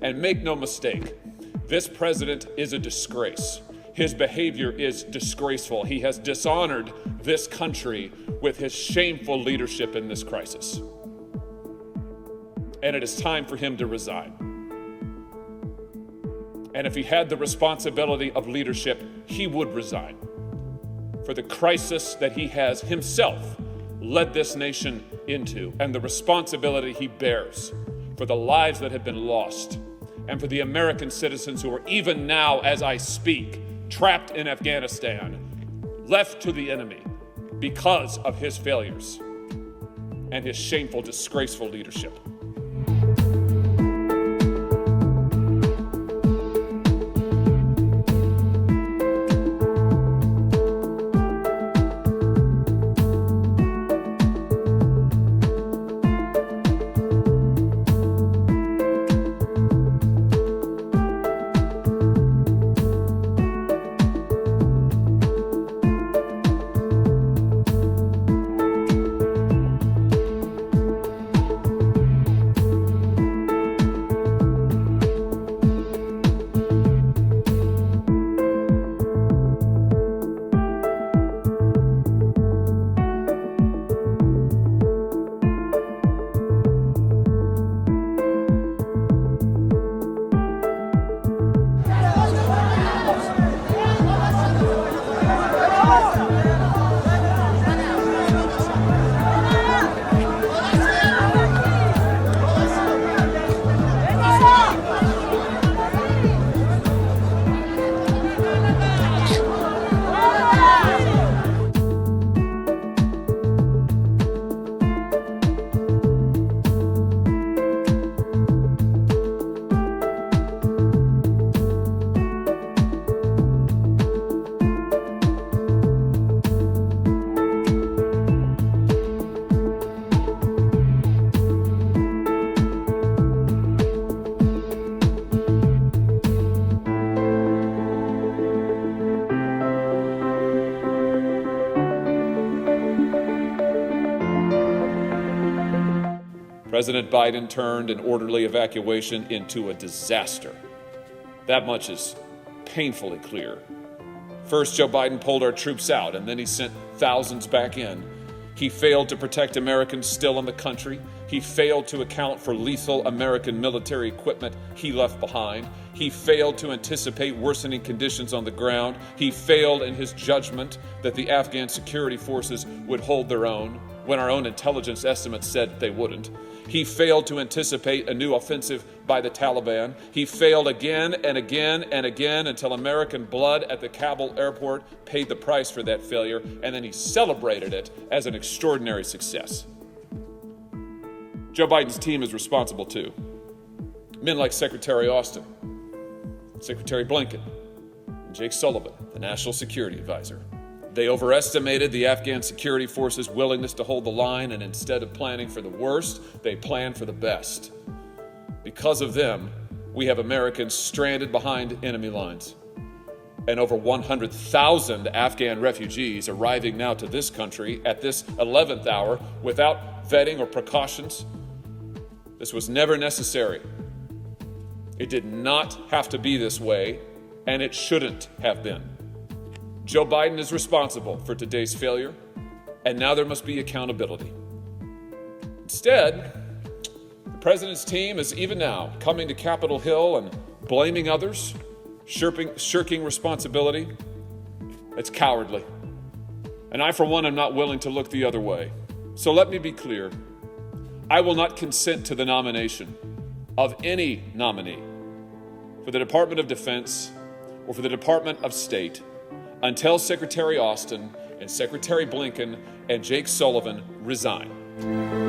And make no mistake, this president is a disgrace. His behavior is disgraceful. He has dishonored this country with his shameful leadership in this crisis. And it is time for him to resign. And if he had the responsibility of leadership, he would resign for the crisis that he has himself led this nation into, and the responsibility he bears for the lives that have been lost, and for the American citizens who are even now, as I speak, trapped in Afghanistan, left to the enemy because of his failures and his shameful, disgraceful leadership. President Biden turned an orderly evacuation into a disaster. That much is painfully clear. First, Joe Biden pulled our troops out, and then he sent thousands back in. He failed to protect Americans still in the country. He failed to account for lethal American military equipment he left behind. He failed to anticipate worsening conditions on the ground. He failed in his judgment that the Afghan security forces would hold their own when our own intelligence estimates said they wouldn't. He failed to anticipate a new offensive by the Taliban. He failed again and again and again until American blood at the Kabul airport paid the price for that failure, and then he celebrated it as an extraordinary success. Joe Biden's team is responsible too. Men like Secretary Austin, Secretary Blinken, and Jake Sullivan, the National Security Advisor. They overestimated the Afghan security forces' willingness to hold the line, and instead of planning for the worst, they planned for the best. Because of them, we have Americans stranded behind enemy lines, and over 100,000 Afghan refugees arriving now to this country at this 11th hour without vetting or precautions. This was never necessary. It did not have to be this way, and it shouldn't have been. Joe Biden is responsible for today's failure, and now there must be accountability. Instead, the president's team is even now coming to Capitol Hill and blaming others, shirking responsibility. It's cowardly. And I, for one, am not willing to look the other way. So let me be clear. I will not consent to the nomination of any nominee for the Department of Defense or for the Department of State until Secretary Austin and Secretary Blinken and Jake Sullivan resign.